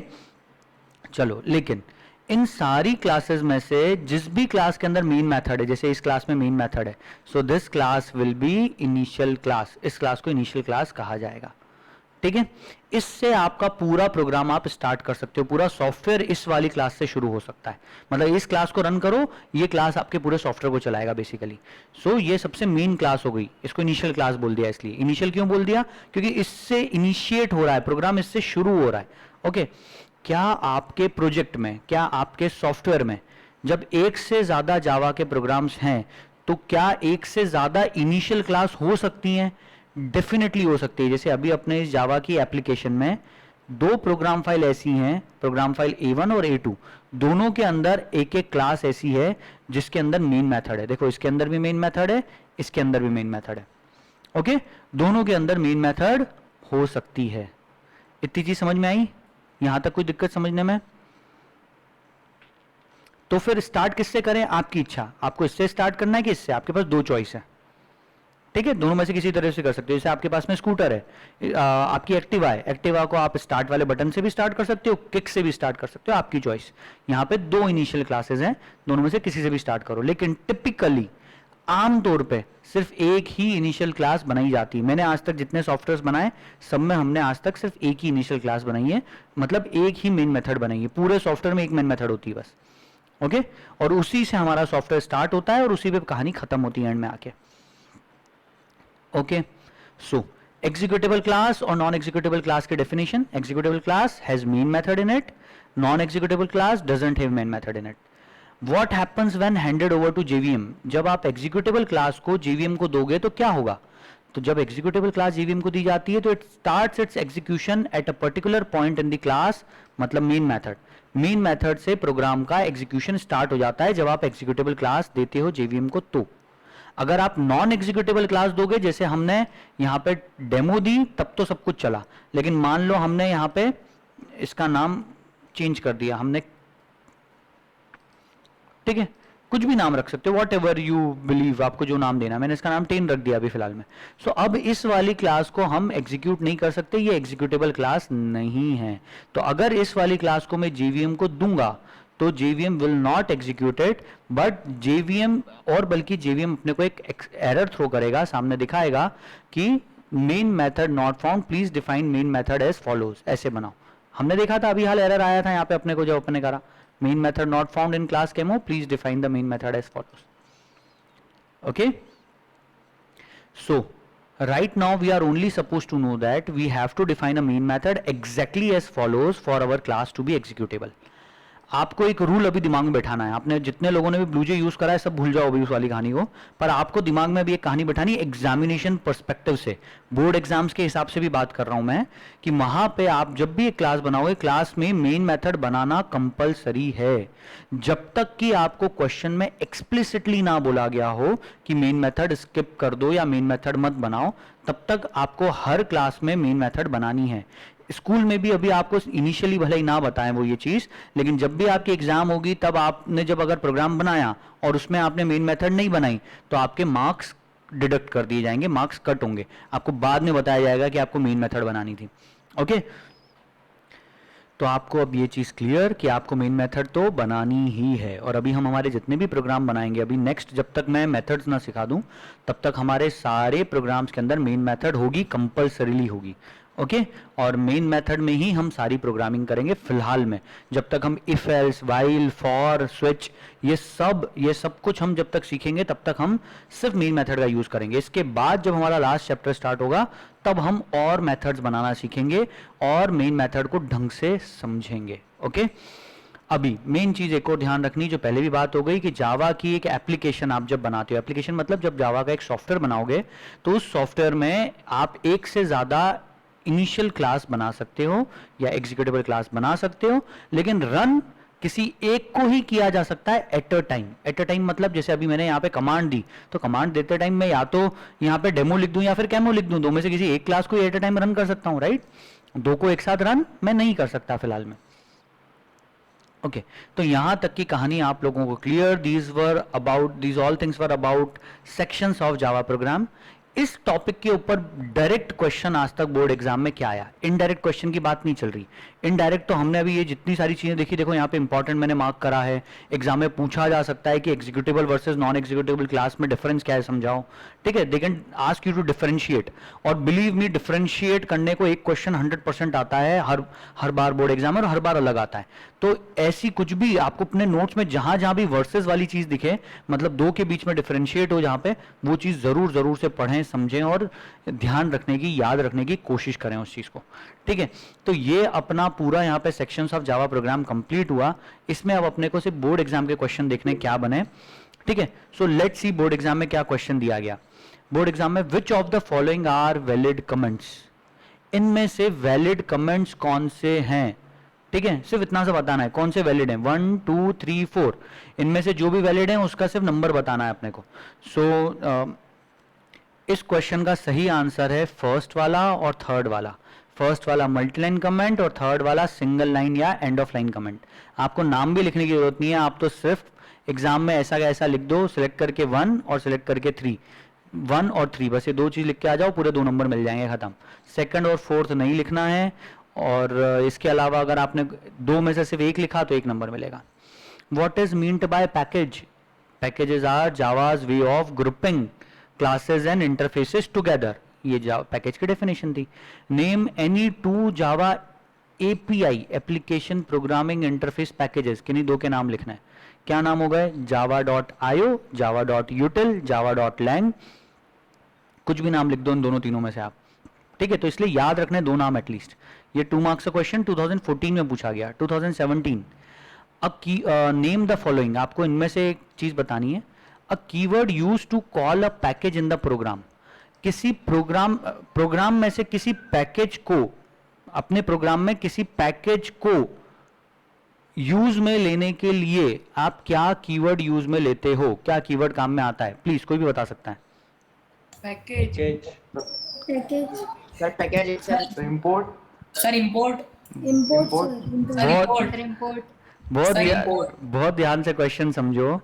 चलो, लेकिन इन सारी क्लासेस में से जिस भी क्लास के अंदर मेन मेथड है, जैसे इस क्लास में मेन मेथड है, so this class will be initial class. इस क्लास को इनिशियल क्लास कहा जाएगा। ठीक है, इससे आपका पूरा प्रोग्राम आप स्टार्ट कर सकते हो, पूरा सॉफ्टवेयर इस वाली क्लास से शुरू हो सकता है। मतलब इस क्लास को रन करो, ये क्लास आपके पूरे सॉफ्टवेयर को चलाएगा बेसिकली। सो ये सबसे मेन क्लास हो गई, इसको इनिशियल क्लास बोल दिया। इसलिए इनिशियल क्यों बोल दिया? क्योंकि इससे इनिशिएट हो रहा है प्रोग्राम, इससे शुरू हो रहा है। ओके, क्या आपके प्रोजेक्ट में, क्या आपके सॉफ्टवेयर में जब एक से ज्यादा जावा के प्रोग्राम्स हैं, तो क्या एक से ज्यादा इनिशियल क्लास हो सकती हैं? डेफिनेटली हो सकती है। जैसे अभी अपने इस जावा की एप्लीकेशन में 2 प्रोग्राम फाइल ऐसी हैं, प्रोग्राम फाइल A1 और A2, दोनों के अंदर एक एक क्लास ऐसी है जिसके अंदर मेन मेथड है। देखो, इसके अंदर भी मेन मेथड है, इसके अंदर भी मेन मेथड है। ओके, दोनों के अंदर मेन मेथड हो सकती है। इतनी चीज समझ में आई? यहां तक कोई दिक्कत समझने में? तो फिर स्टार्ट किससे करें, आपकी इच्छा, आपको इससे स्टार्ट करना है कि इससे, आपके पास दो चॉइस है, ठीक है, दोनों में से किसी तरह से कर सकते हो। जैसे आपके पास में स्कूटर है, आपकी एक्टिवा है, एक्टिवा को आप स्टार्ट वाले बटन से भी स्टार्ट कर सकते हो, किक से भी स्टार्ट कर सकते हो, आपकी चॉइस। यहाँ पे दो इनिशियल क्लासेस हैं, दोनों में से किसी से भी स्टार्ट करो, लेकिन टिपिकली आमतौर पे सिर्फ एक ही इनिशियल क्लास बनाई जाती है। मैंने आज तक जितने सॉफ्टवेयर बनाए सब में हमने आज तक सिर्फ एक ही इनिशियल क्लास बनाई है, मतलब एक ही मेन मेथड बनाई है, पूरे सॉफ्टवेयर में एक मेन मेथड होती है बस, ओके। और उसी से हमारा सॉफ्टवेयर स्टार्ट होता है और उसी पे कहानी खत्म होती है एंड में आके, ओके। सो एग्जीक्यूटेबल क्लास और नॉन एग्जीक्यूटेबल क्लास के definition, executable class has main method in it, non executable class doesn't have main method in it. What happens when handed over to JVM? जब आप executable class को JVM को दोगे तो क्या होगा, तो जब एग्जीक्यूटेबल क्लास JVM को दी जाती है तो it starts it's execution at a particular point in the class, मतलब मेन मेथड, मेन मेथड से प्रोग्राम का एग्जीक्यूशन स्टार्ट हो जाता है जब आप एग्जीक्यूटेबल क्लास देते हो JVM को। तो अगर आप नॉन एग्जीक्यूटेबल क्लास दोगे, जैसे हमने यहाँ पे डेमो दी तब तो सब कुछ चला, लेकिन मान लो हमने यहाँ पे इसका नाम चेंज कर दिया, हमने, ठीक है, कुछ भी नाम रख सकते हो, वॉट एवर यू बिलीव, आपको जो नाम देना, मैंने इसका नाम 10 रख दिया अभी फिलहाल में। सो अब इस वाली क्लास को हम एग्जीक्यूट नहीं कर सकते, ये एग्जीक्यूटेबल क्लास नहीं है। तो अगर इस वाली क्लास को मैं JVM को दूंगा तो JVM will not execute it, but JVM, और बल्कि JVM अपने को एक एरर थ्रो करेगा, सामने दिखाएगा कि main method not found, please define main method as follows, ऐसे बनाओ। हमने देखा था अभी हाल एरर आया था यहाँ पे अपने को जब अपने करा main method not found in class demo, please define the main method as follows, okay। So right now we are only supposed to know that we have to define a main method exactly as follows for our class to be executable। आपको एक rule अभी दिमाग में बैठाना है, आपने जितने लोगों ने भी ब्लूजे यूज करा है सब भूल जाओ अभी उस वाली कहानी को, पर आपको दिमाग में भी एक कहानी बैठानी एग्जामिनेशन पर्सपेक्टिव से, बोर्ड एग्जाम्स के हिसाब से भी बात कर रहा हूं मैं, कि वहां पे आप जब भी एक क्लास बनाओगे, क्लास में मेन मेथड बनाना कंपलसरी है, जब तक कि आपको क्वेश्चन में एक्सप्लिसिटली ना बोला गया हो कि मेन मेथड स्किप कर दो या मेन मेथड मत बनाओ, तब तक आपको हर क्लास में मेन मेथड बनानी है। स्कूल में भी अभी आपको इनिशियली भले ही ना बताएं वो ये चीज, लेकिन जब भी आपकी एग्जाम होगी तब आपने जब अगर प्रोग्राम बनाया और उसमें आपने मेन मेथड नहीं बनाई तो आपके मार्क्स डिडक्ट कर दिए जाएंगे, मार्क्स कट होंगे, आपको बाद में बताया जाएगा कि आपको मेन मेथड बनानी थी, ओके। तो आपको अब ये चीज क्लियर कि आपको मेन मेथड तो बनानी ही है। और अभी हम हमारे जितने भी प्रोग्राम बनाएंगे, अभी नेक्स्ट जब तक मैं मेथड्स ना सिखा दूं तब तक हमारे सारे प्रोग्राम्स के अंदर मेन मेथड होगी, कंपलसरीली होगी, ओके। और मेन मेथड में ही हम सारी प्रोग्रामिंग करेंगे फिलहाल में, जब तक हम if else while for switch ये सब कुछ हम जब तक सीखेंगे तब तक हम सिर्फ मेन मेथड का यूज करेंगे। इसके बाद जब हमारा लास्ट चैप्टर स्टार्ट होगा तब हम और मेथड्स बनाना सीखेंगे और मेन मेथड को ढंग से समझेंगे, ओके। अभी मेन चीज एक और ध्यान रखनी, जो पहले भी बात हो गई, कि जावा की एक एप्लीकेशन आप जब बनाते हो, एप्लीकेशन मतलब जब जावा का एक सॉफ्टवेयर बनाओगे तो उस सॉफ्टवेयर में आप एक से ज्यादा इनिशियल क्लास बना सकते हो या एग्जीक्यूटेबल क्लास बना सकते हो, लेकिन रन किसी एक को ही किया जा सकता है at a time. At a time मतलब जैसे अभी मैंने यहाँ पे कमांड दी, तो कमांड देते टाइम मैं या तो यहाँ पे डेमो लिख दूं या फिर कैमो लिख दूं, दो में से किसी एक क्लास को एट अ टाइम रन कर सकता हूँ, राइट। दो को एक साथ रन मैं नहीं कर सकता फिलहाल में, ओके। तो यहां तक की कहानी आप लोगों को clear, these all things were about sections of Java program. इस टॉपिक के ऊपर डायरेक्ट क्वेश्चन आज तक बोर्ड एग्जाम में क्या आया, इनडायरेक्ट क्वेश्चन की बात नहीं चल रही। इनडायरेक्ट तो हमने अभी ये जितनी सारी चीजें देखी, देखो यहाँ पे इंपॉर्टेंट मैंने मार्क करा है, एग्जाम में पूछा जा सकता है कि executable versus non executable class में डिफरेंस क्या है समझाओ, ठीक है। They can ask you to differentiate, और बिलीव मी डिफरेंशिएट करने को एक क्वेश्चन 100% आता है हर बार बोर्ड एग्जाम में, और हर बार अलग आता है। तो ऐसी कुछ भी आपको अपने नोट्स में जहां जहां भी वर्सेस वाली चीज दिखे, मतलब दो के बीच में डिफरेंशिएट हो जहां पे, वो चीज जरूर से पढ़ें, समझें और ध्यान रखने की, याद रखने की कोशिश करें उस चीज को, ठीक है। तो ये अपना पूरा यहाँ पे sections of Java program complete हुआ। इसमें अब अपने को सिर्फ बोर्ड एग्जाम के क्वेश्चन देखने क्या बने, ठीक है। So let's see board exam में क्या क्वेश्चन दिया गया। बोर्ड एग्जाम में which of the following are valid comments, इनमें से वैलिड कमेंट्स कौन से हैं, ठीक है। सिर्फ इतना सा बताना है कौन से वैलिड हैं, 1 2 3 4, इनमें से जो भी वैलिड है उसका सिर्फ नंबर बताना है अपने को। सो इस क्वेश्चन का सही आंसर है फर्स्ट वाला और थर्ड वाला। फर्स्ट वाला मल्टी लाइन कमेंट और थर्ड वाला सिंगल लाइन या एंड ऑफ लाइन कमेंट। आपको नाम भी लिखने की जरूरत नहीं है, आप तो सिर्फ एग्जाम में ऐसा का ऐसा लिख दो, सिलेक्ट करके 1 और सिलेक्ट करके 3, 1 और 3, बस ये दो चीज लिख के आ जाओ, पूरे 2 नंबर मिल जाएंगे, खत्म। सेकंड और फोर्थ नहीं लिखना है, और इसके अलावा अगर आपने 2 में से सिर्फ 1 लिखा तो 1 नंबर मिलेगा। What is meant by package? Packages are Java's way of grouping classes and interfaces together, ये पैकेज की डेफिनेशन थी। Name any 2 Java API application programming interface packages, किन्हीं 2 के नाम लिखना है। क्या नाम हो गए? java.io, java.util, java.lang, कुछ भी नाम लिख दो इन दोनों तीनों में से आप, ठीक है। तो इसलिए याद रखने 2 नाम एटलीस्ट। ये 2 मार्क्स का क्वेश्चन 2014 में पूछा गया, 2017। अब नेम द फॉलोइंग, आपको इनमें से एक चीज बतानी है। A keyword use to call a package in the program, किसी प्रोग्राम में से किसी पैकेज को, अपने प्रोग्राम में किसी पैकेज को यूज में लेने के लिए आप क्या कीवर्ड यूज में लेते हो, क्या कीवर्ड काम में आता है? प्लीज कोई भी बता सकता है।
Package
package
sir package itself
import
sir import
import
sir
import
import
बहुत
सर,
ध्या-
import।
बहुत ध्यान से क्वेश्चन समझो।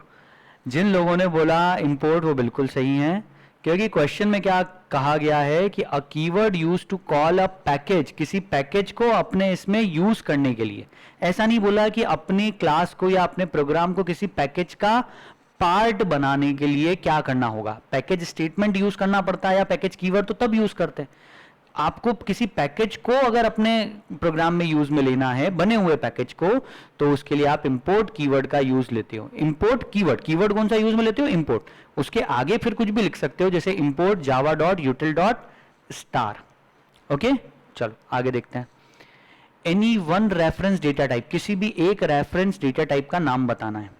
जिन लोगों ने बोला इंपोर्ट वो बिल्कुल सही है, क्योंकि क्वेश्चन में क्या कहा गया है कि a keyword use to call a package, किसी पैकेज को अपने इसमें यूज करने के लिए। ऐसा नहीं बोला कि अपनी क्लास को या अपने प्रोग्राम को किसी पैकेज का पार्ट बनाने के लिए क्या करना होगा। पैकेज स्टेटमेंट यूज करना पड़ता है या पैकेज कीवर्ड तो तब यूज करते हैं। आपको किसी पैकेज को अगर अपने प्रोग्राम में यूज में लेना है, बने हुए पैकेज को, तो उसके लिए आप इंपोर्ट कीवर्ड का यूज लेते हो। इंपोर्ट कीवर्ड, कीवर्ड कौन सा यूज में लेते हो? इंपोर्ट। उसके आगे फिर कुछ भी लिख सकते हो, जैसे इंपोर्ट java.util.star। ओके, चलो आगे देखते हैं। Any one reference data type, किसी भी एक रेफरेंस डेटा टाइप का नाम बताना है।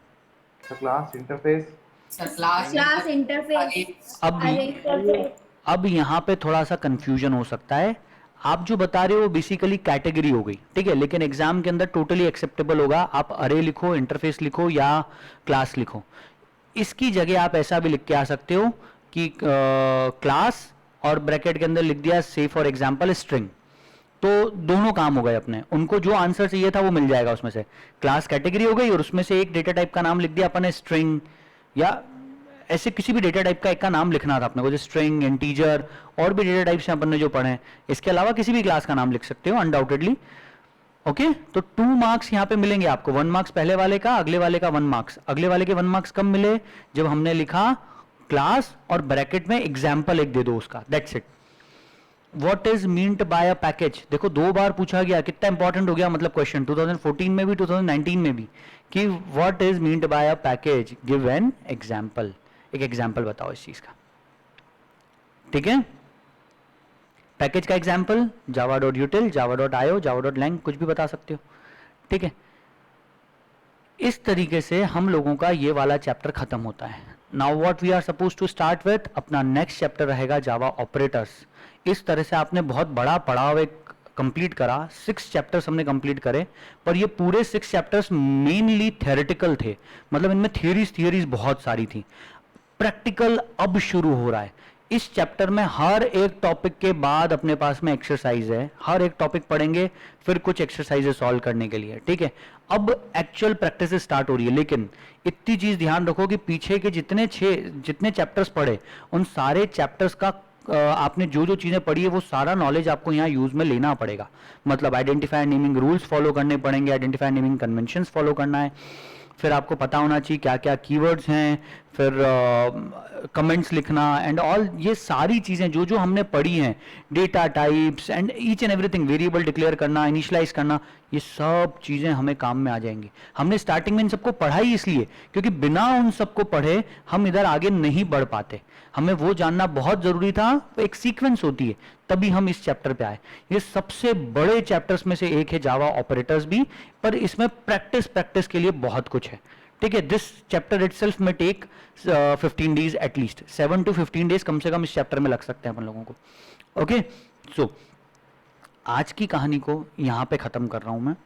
the class interface
sir class
class interface
अब यहाँ पे थोड़ा सा कंफ्यूजन हो सकता है। आप जो बता रहे हो बेसिकली कैटेगरी हो गई, ठीक है, लेकिन एग्जाम के अंदर टोटली एक्सेप्टेबल होगा। आप अरे लिखो, इंटरफेस लिखो या क्लास लिखो। इसकी जगह आप ऐसा भी लिख के आ सकते हो कि क्लास और ब्रैकेट के अंदर लिख दिया से फॉर एग्जाम्पल स्ट्रिंग, तो दोनों काम हो गए अपने। उनको जो आंसर चाहिए था वो मिल जाएगा उसमें से। क्लास कैटेगरी हो गई और उसमें से एक डेटा टाइप का नाम लिख दिया अपन ने स्ट्रिंग, या ऐसे किसी भी डेटा टाइप का एक का नाम लिखना था अपने को, जैसे स्ट्रिंग, इंटीजर, और भी डेटा टाइप्स हैं अपन ने जो पढ़े हैं। इसके अलावा किसी भी क्लास का नाम लिख सकते हो अनडाउटेडली। ओके, तो 2 मार्क्स यहाँ पे मिलेंगे आपको। 1 मार्क्स पहले वाले का, अगले वाले का 1 मार्क्स। अगले वाले के 1 मार्क्स कब मिले? जब हमने लिखा क्लास और ब्रैकेट में एग्जाम्पल एक दे दो उसका, that's it. What is meant bye a package, देखो 2 बार पूछा गया, कितना इंपॉर्टेंट हो गया मतलब क्वेश्चन 2014 में भी 2019 में भी, कि what is meant bye a package, give an example. एक एग्जाम्पल बताओ इस चीज का, ठीक है। पैकेज का एग्जाम्पल java.util, java.io, java.lang, कुछ भी बता सकते हो, ठीक है। इस तरीके से हम लोगों का ये वाला चैप्टर खत्म होता है। Now what we are suppose to start with, अपना नेक्स्ट चैप्टर रहेगा जावा ऑपरेटर्स। इस तरह से आपने बहुत बड़ा पड़ाव एक कंप्लीट करा, 6 चैप्टर्स हमने कंप्लीट करे, पर ये पूरे 6 चैप्टर्स मेनली थ्योरेटिकल थे, मतलब इनमें थियरीज बहुत सारी थी। प्रैक्टिकल अब शुरू हो रहा है। इस चैप्टर में हर एक टॉपिक के बाद अपने पास में एक्सरसाइज है, हर एक टॉपिक पढ़ेंगे फिर कुछ एक्सरसाइजेस सॉल्व करने के लिए, ठीक है। अब एक्चुअल प्रैक्टिस स्टार्ट हो रही है, लेकिन इतनी चीज ध्यान रखो कि पीछे के जितने चैप्टर्स पढ़े उन सारे चैप्टर्स का आपने जो चीजें पढ़ी है वो सारा नॉलेज आपको यहाँ यूज में लेना पड़ेगा। मतलब आइडेंटिफाई नेमिंग रूल्स फॉलो करने पड़ेंगे, आइडेंटिफाई नेमिंग कन्वेंशंस फॉलो करना है, फिर आपको पता होना चाहिए क्या क्या कीवर्ड्स हैं, फिर कमेंट्स लिखना एंड ऑल, ये सारी चीज़ें जो जो हमने पढ़ी हैं, data types and each and everything, variable declare करना, इनिशियलाइज करना, ये सब चीज़ें हमें काम में आ जाएंगी। हमने स्टार्टिंग में इन सबको पढ़ा ही इसलिए क्योंकि बिना उन सबको पढ़े हम इधर आगे नहीं बढ़ पाते। हमें वो जानना बहुत ज़रूरी था, एक सीक्वेंस होती है, तभी हम इस चैप्टर पे आए। ये सबसे बड़े चैप्टर्स में से एक है जावा ऑपरेटर्स भी, पर इसमें प्रैक्टिस के लिए बहुत कुछ है, ठीक है। दिस चैप्टर इटसेल्फ में take 15 days at least, 7 to 15 days कम से कम इस चैप्टर में लग सकते हैं अपन लोगों को। ओके, सो आज की कहानी को यहाँ पे ख़त्म कर रहा हूँ मैं।